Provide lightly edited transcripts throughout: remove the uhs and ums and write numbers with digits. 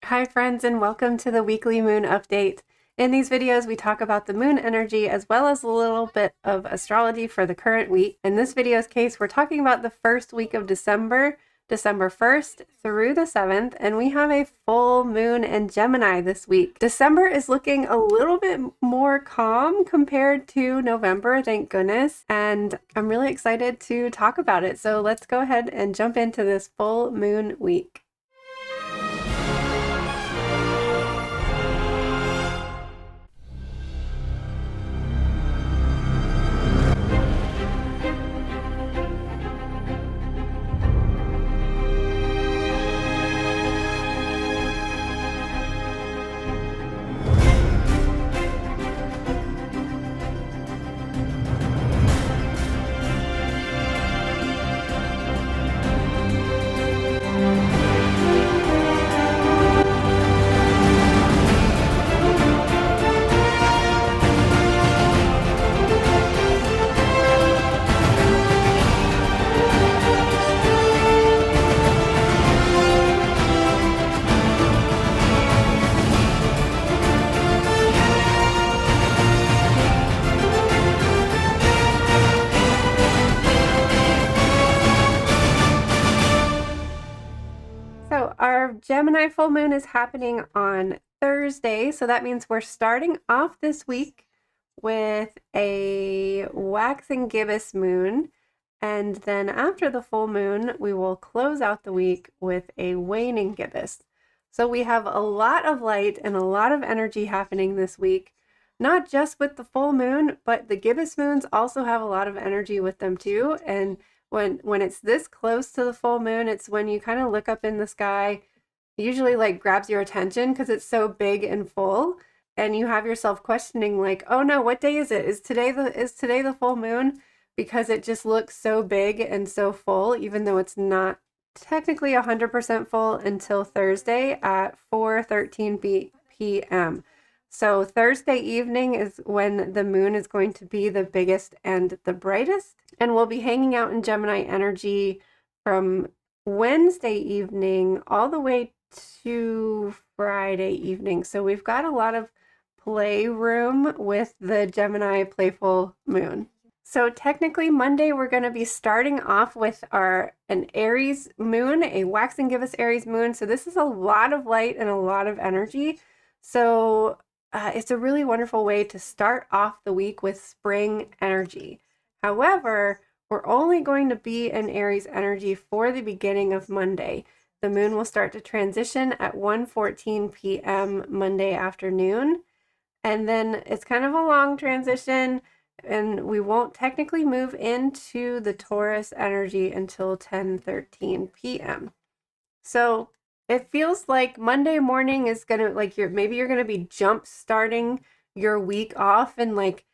Hi friends, and welcome to the weekly moon update. In these videos, we talk about the moon energy as well as a little bit of astrology for the current week. In this video's case, we're talking about the first week of December, December 1st through the 7th, and we have a full moon in Gemini this week. December is looking a little bit more calm compared to November, thank goodness, and I'm really excited to talk about it. So let's go ahead and jump into this full moon week. So our Gemini full moon is happening on Thursday, so that means we're starting off this week with a waxing gibbous moon, and then after the full moon, we will close out the week with a waning gibbous. So we have a lot of light and a lot of energy happening this week, not just with the full moon, but the gibbous moons also have a lot of energy with them too. And when it's this close to the full moon, it's when you kind of look up in the sky, usually like grabs your attention because it's so big and full, and you have yourself questioning like, oh no, what day is it? Is today the full moon? Because it just looks so big and so full, even though it's not technically 100% full until Thursday at 4:13 p.m. So Thursday evening is when the moon is going to be the biggest and the brightest. And we'll be hanging out in Gemini energy from Wednesday evening all the way to Friday evening. So we've got a lot of playroom with the Gemini playful moon. So technically Monday we're going to be starting off with an Aries moon, a waxing gibbous Aries moon. So this is a lot of light and a lot of energy. So it's a really wonderful way to start off the week with spring energy. However, we're only going to be in Aries energy for the beginning of Monday. The moon will start to transition at 1:14 p.m. Monday afternoon. And then it's kind of a long transition, and we won't technically move into the Taurus energy until 10:13 p.m. So it feels like Monday morning is gonna, like, maybe you're gonna be jump starting your week off, and like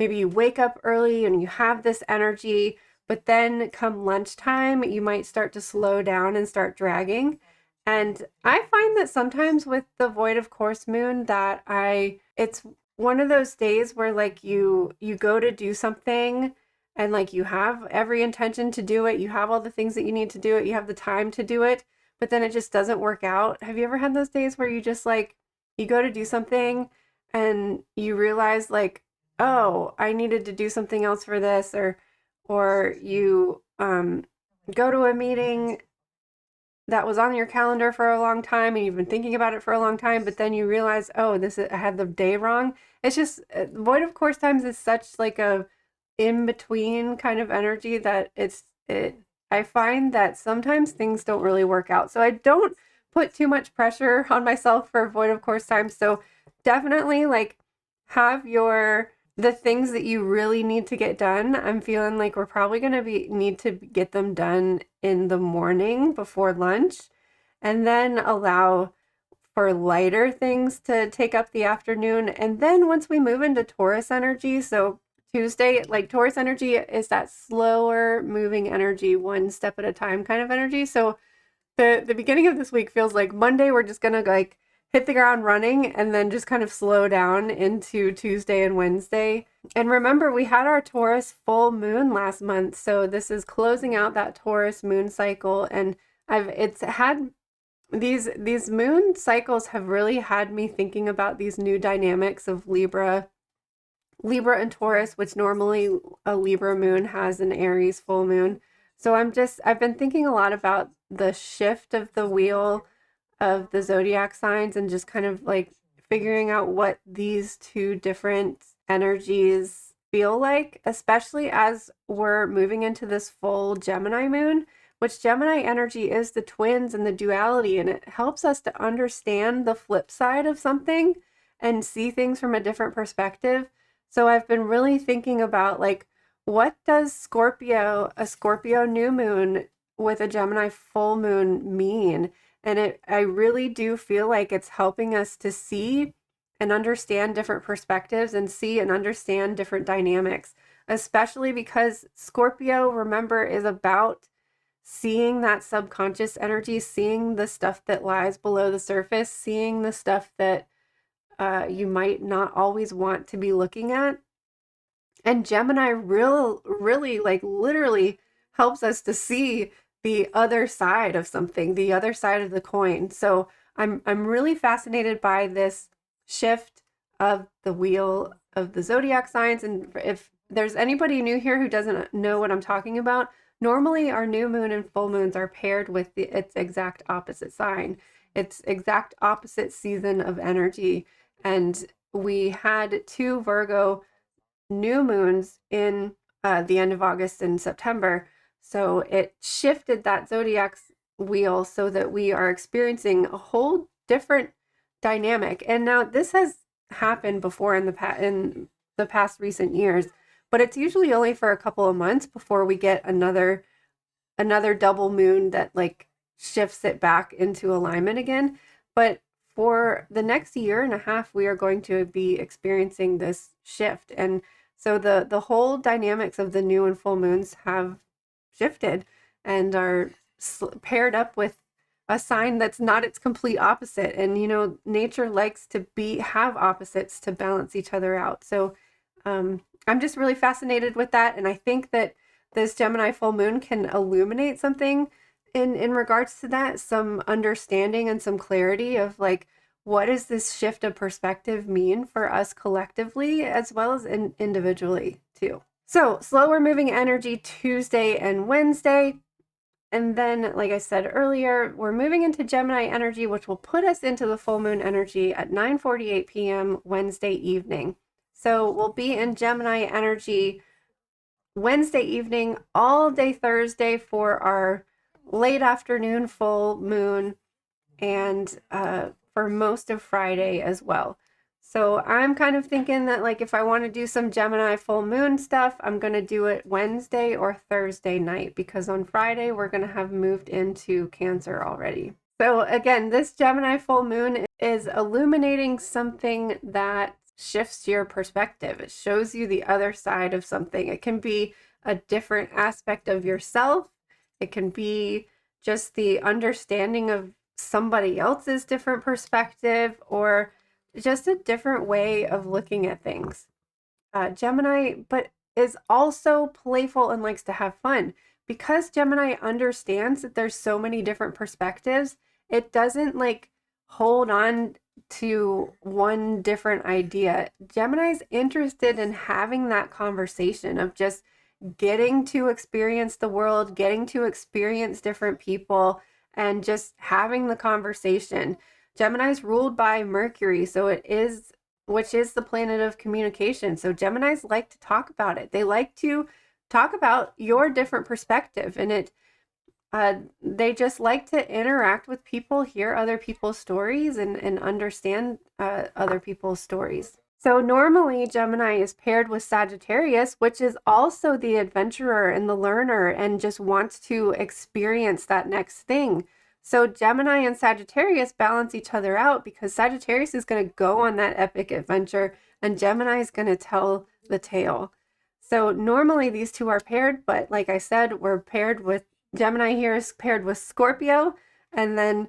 maybe you wake up early and you have this energy, but then come lunchtime you might start to slow down and start dragging. And I find that sometimes with the void of course moon that it's one of those days where like you go to do something, and like you have every intention to do it, you have all the things that you need to do it, you have the time to do it, but then it just doesn't work out. Have you ever had those days where you just like, you go to do something and you realize like, oh, I needed to do something else for this, or you go to a meeting that was on your calendar for a long time and you've been thinking about it for a long time, but then you realize, oh, I had the day wrong. It's just void of course times is such like a in between kind of energy that I find that sometimes things don't really work out. So I don't put too much pressure on myself for void of course times. So definitely like have the things that you really need to get done. I'm feeling like we're probably going to need to get them done in the morning before lunch, and then allow for lighter things to take up the afternoon. And then once we move into Taurus energy, so Tuesday, like Taurus energy is that slower moving energy, one step at a time kind of energy. So the beginning of this week feels like Monday we're just gonna like hit the ground running and then just kind of slow down into Tuesday and Wednesday. And remember, we had our Taurus full moon last month, so this is closing out that Taurus moon cycle, and it's had these moon cycles have really had me thinking about these new dynamics of Libra and Taurus, which normally a Libra moon has an Aries full moon. So I've been thinking a lot about the shift of the wheel of the zodiac signs and just kind of like figuring out what these two different energies feel like, especially as we're moving into this full Gemini moon, which Gemini energy is the twins and the duality, and it helps us to understand the flip side of something and see things from a different perspective. So I've been really thinking about like, what does a Scorpio new moon with a Gemini full moon mean? And I really do feel like it's helping us to see and understand different perspectives and see and understand different dynamics, especially because Scorpio, remember, is about seeing that subconscious energy, seeing the stuff that lies below the surface, seeing the stuff that you might not always want to be looking at. And Gemini really, like literally helps us to see the other side of something, the other side of the coin. So I'm really fascinated by this shift of the wheel of the zodiac signs. And if there's anybody new here who doesn't know what I'm talking about, normally our new moon and full moons are paired with its exact opposite sign, its exact opposite season of energy. And we had two Virgo new moons in the end of August and September. So it shifted that zodiac wheel so that we are experiencing a whole different dynamic. And now this has happened before in the past recent years, but it's usually only for a couple of months before we get another double moon that like shifts it back into alignment again. But for the next year and a half, we are going to be experiencing this shift. And so the whole dynamics of the new and full moons have shifted and are paired up with a sign that's not its complete opposite. And, you know, nature likes to have opposites to balance each other out. So I'm just really fascinated with that. And I think that this Gemini full moon can illuminate something in regards to that, some understanding and some clarity of like, what does this shift of perspective mean for us collectively as well as individually too. So slower moving energy Tuesday and Wednesday. And then, like I said earlier, we're moving into Gemini energy, which will put us into the full moon energy at 9:48 p.m. Wednesday evening. So we'll be in Gemini energy Wednesday evening, all day Thursday for our late afternoon full moon, and for most of Friday as well. So I'm kind of thinking that like if I want to do some Gemini full moon stuff, I'm going to do it Wednesday or Thursday night, because on Friday we're going to have moved into Cancer already. So again, this Gemini full moon is illuminating something that shifts your perspective. It shows you the other side of something. It can be a different aspect of yourself. It can be just the understanding of somebody else's different perspective, or just a different way of looking at things. Gemini, but is also playful and likes to have fun. Because Gemini understands that there's so many different perspectives, it doesn't like hold on to one different idea. Gemini's interested in having that conversation of just getting to experience the world, getting to experience different people, and just having the conversation. Gemini is ruled by Mercury, which is the planet of communication. So Geminis like to talk about it. They like to talk about your different perspective, and they just like to interact with people, hear other people's stories, and understand other people's stories. So normally Gemini is paired with Sagittarius, which is also the adventurer and the learner and just wants to experience that next thing. So Gemini and Sagittarius balance each other out, because Sagittarius is going to go on that epic adventure and Gemini is going to tell the tale. So normally these two are paired, but like I said, we're paired with Gemini here is paired with Scorpio, and then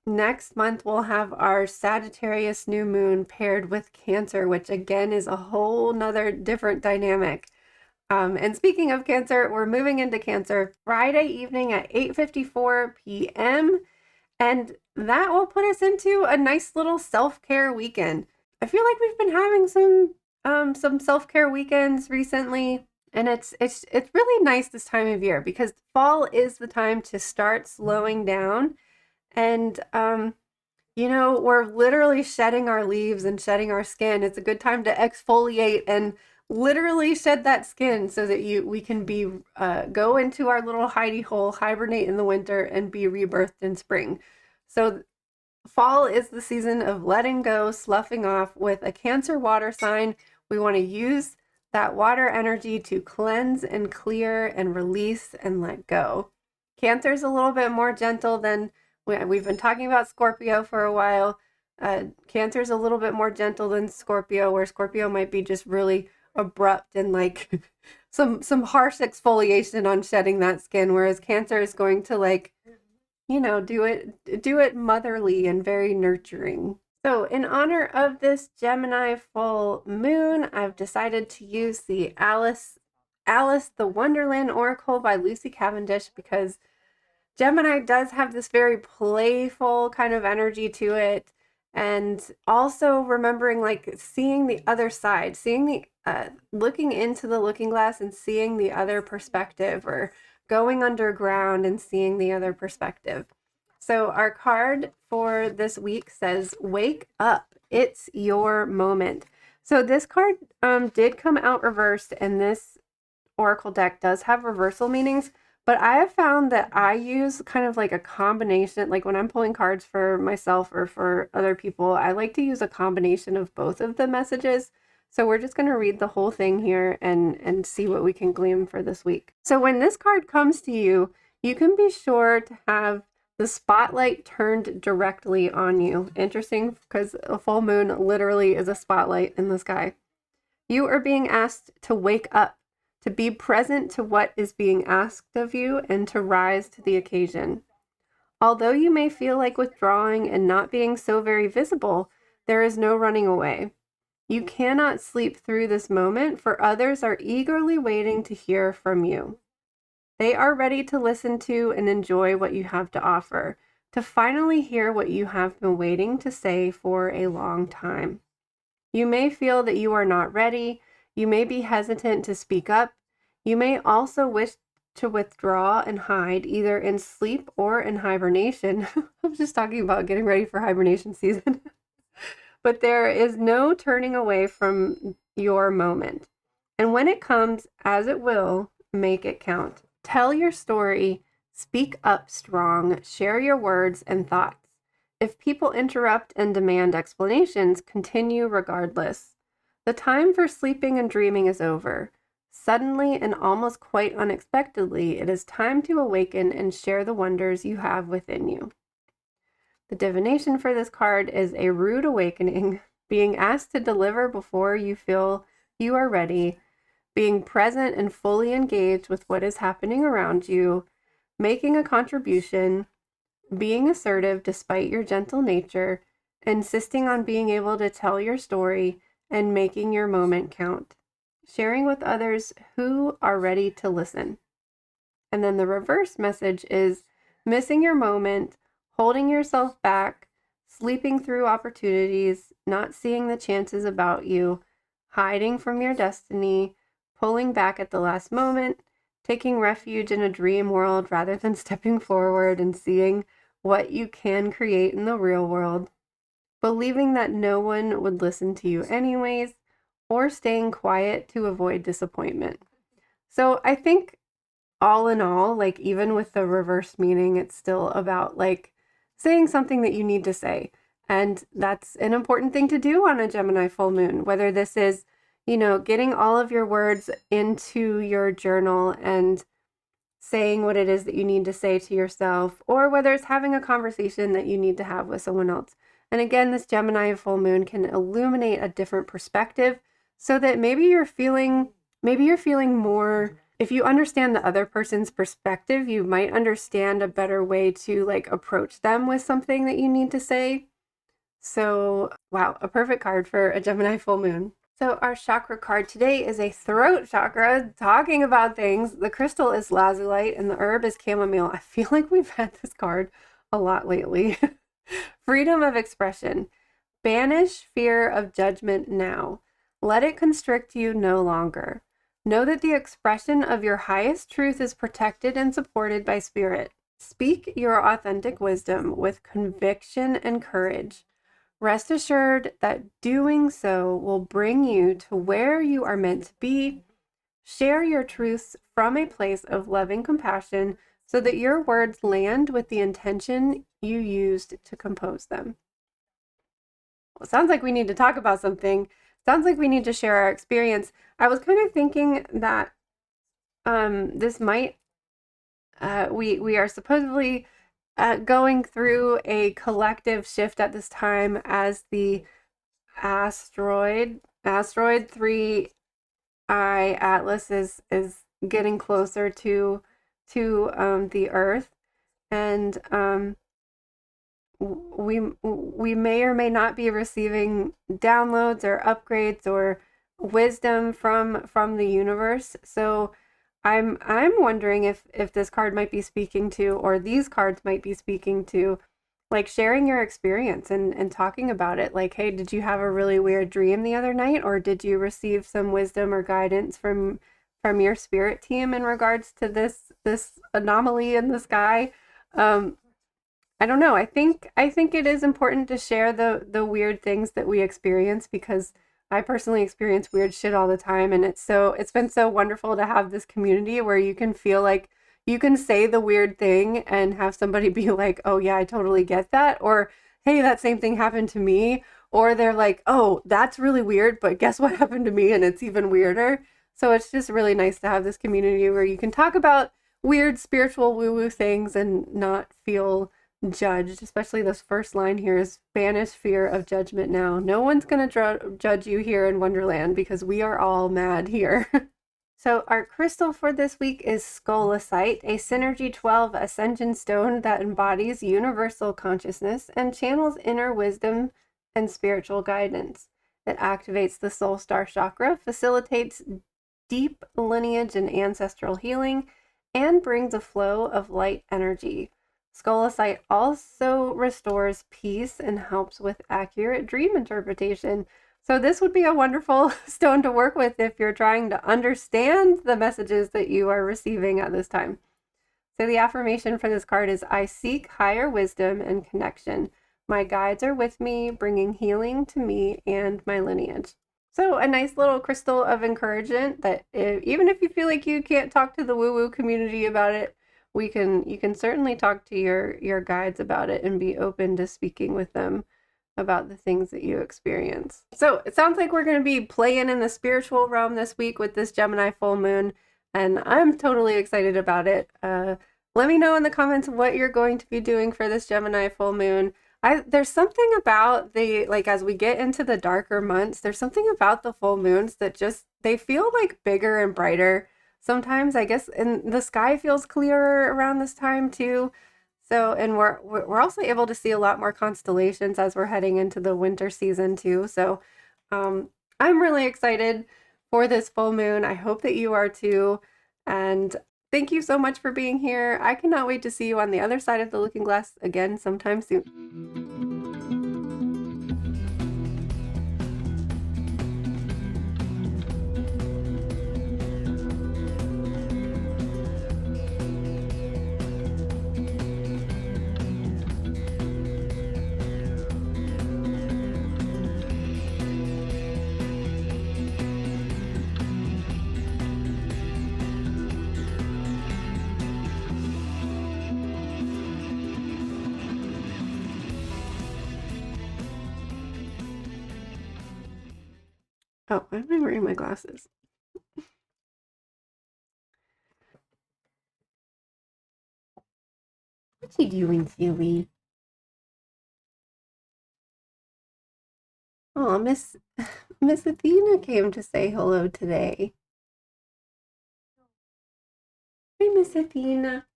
next month we'll have our Sagittarius new moon paired with Cancer, which again is a whole nother different dynamic. And speaking of Cancer, we're moving into Cancer Friday evening at 8:54 p.m. And that will put us into a nice little self-care weekend. I feel like we've been having some self-care weekends recently, and it's really nice this time of year because fall is the time to start slowing down and we're literally shedding our leaves and shedding our skin. It's a good time to exfoliate and literally shed that skin so that we can be go into our little hidey hole, hibernate in the winter, and be rebirthed in spring. So fall is the season of letting go, sloughing off. With a Cancer water sign, we want to use that water energy to cleanse and clear and release and let go. Cancer is a little bit more gentle than we've been talking about Scorpio for a while. Cancer is a little bit more gentle than Scorpio, where Scorpio might be just really abrupt and like some harsh exfoliation on shedding that skin, whereas Cancer is going to do it motherly and very nurturing. So in honor of this Gemini full moon, I've decided to use the Alice the Wonderland Oracle by Lucy Cavendish, because Gemini does have this very playful kind of energy to it. And also remembering, like, seeing the other side, seeing the looking into the looking glass and seeing the other perspective, or going underground and seeing the other perspective. So our card for this week says, wake up, it's your moment. So this card did come out reversed, and this oracle deck does have reversal meanings, but I have found that I use kind of like a combination, like when I'm pulling cards for myself or for other people, I like to use a combination of both of the messages. So we're just going to read the whole thing here and see what we can glean for this week. So when this card comes to you, you can be sure to have the spotlight turned directly on you. Interesting, because a full moon literally is a spotlight in the sky. You are being asked to wake up, to be present to what is being asked of you, and to rise to the occasion. Although you may feel like withdrawing and not being so very visible, there is no running away. You cannot sleep through this moment, for others are eagerly waiting to hear from you. They are ready to listen to and enjoy what you have to offer, to finally hear what you have been waiting to say for a long time. You may feel that you are not ready. You may be hesitant to speak up. You may also wish to withdraw and hide, either in sleep or in hibernation. I'm just talking about getting ready for hibernation season. But there is no turning away from your moment. And when it comes, as it will, make it count. Tell your story, speak up strong, share your words and thoughts. If people interrupt and demand explanations, continue regardless. The time for sleeping and dreaming is over. Suddenly and almost quite unexpectedly, it is time to awaken and share the wonders you have within you. The divination for this card is a rude awakening, being asked to deliver before you feel you are ready, being present and fully engaged with what is happening around you, making a contribution, being assertive despite your gentle nature, insisting on being able to tell your story, and making your moment count. Sharing with others who are ready to listen. And then the reverse message is missing your moment, holding yourself back, sleeping through opportunities, not seeing the chances about you, hiding from your destiny, pulling back at the last moment, taking refuge in a dream world rather than stepping forward and seeing what you can create in the real world, believing that no one would listen to you anyways, or staying quiet to avoid disappointment. So I think all in all, like, even with the reverse meaning, it's still about like saying something that you need to say. And that's an important thing to do on a Gemini full moon, whether this is, getting all of your words into your journal and saying what it is that you need to say to yourself, or whether it's having a conversation that you need to have with someone else. And again, this Gemini full moon can illuminate a different perspective, so that maybe you're feeling more, if you understand the other person's perspective, you might understand a better way to like approach them with something that you need to say. So, wow, a perfect card for a Gemini full moon. So our chakra card today is a throat chakra, talking about things. The crystal is lazulite and the herb is chamomile. I feel like we've had this card a lot lately. Freedom of expression. Banish fear of judgment now. Let it constrict you no longer. Know that the expression of your highest truth is protected and supported by spirit. Speak your authentic wisdom with conviction and courage. Rest assured that doing so will bring you to where you are meant to be. Share your truths from a place of loving compassion so that your words land with the intention you used to compose them. Well, sounds like we need to talk about something. Sounds like we need to share our experience. I was kind of thinking that this might we are supposedly going through a collective shift at this time as the asteroid 3I Atlas is getting closer to the Earth, and we may or may not be receiving downloads or upgrades or wisdom from the universe. So I'm wondering if this card might be speaking to, or these cards might be speaking to, like sharing your experience and talking about it. Like, hey, did you have a really weird dream the other night, or did you receive some wisdom or guidance from your spirit team in regards to this anomaly in the sky? I don't know. I think it is important to share the weird things that we experience, because I personally experience weird shit all the time, and it's been so wonderful to have this community where you can feel like you can say the weird thing and have somebody be like, "Oh yeah, I totally get that," or "Hey, that same thing happened to me," or they're like, "Oh, that's really weird, but guess what happened to me and it's even weirder." So it's just really nice to have this community where you can talk about weird spiritual woo-woo things and not feel judged. Especially this first line here is banish fear of judgment now. No one's going to judge you here in Wonderland because we are all mad here. So our crystal for this week is Scolasite, a Synergy 12 Ascension stone that embodies universal consciousness and channels inner wisdom and spiritual guidance. It activates the soul star chakra, facilitates deep lineage and ancestral healing, and brings a flow of light energy. Scolasite also restores peace and helps with accurate dream interpretation. So this would be a wonderful stone to work with if you're trying to understand the messages that you are receiving at this time. So the affirmation for this card is, I seek higher wisdom and connection. My guides are with me, bringing healing to me and my lineage. So a nice little crystal of encouragement that even if you feel like you can't talk to the woo-woo community about it, you can certainly talk to your guides about it and be open to speaking with them about the things that you experience. So it sounds like we're going to be playing in the spiritual realm this week with this Gemini full moon, and I'm totally excited about it. Let me know in the comments what you're going to be doing for this Gemini full moon. There's something about like as we get into the darker months, there's something about the full moons that just, they feel like bigger and brighter. Sometimes I guess, and the sky feels clearer around this time too. So, and we're also able to see a lot more constellations as we're heading into the winter season too. So, I'm really excited for this full moon. I hope that you are too. And thank you so much for being here. I cannot wait to see you on the other side of the looking glass again sometime soon. Oh, why am I wearing my glasses? What's he doing, silly? Oh, Miss Athena came to say hello today. Hi, Miss Athena.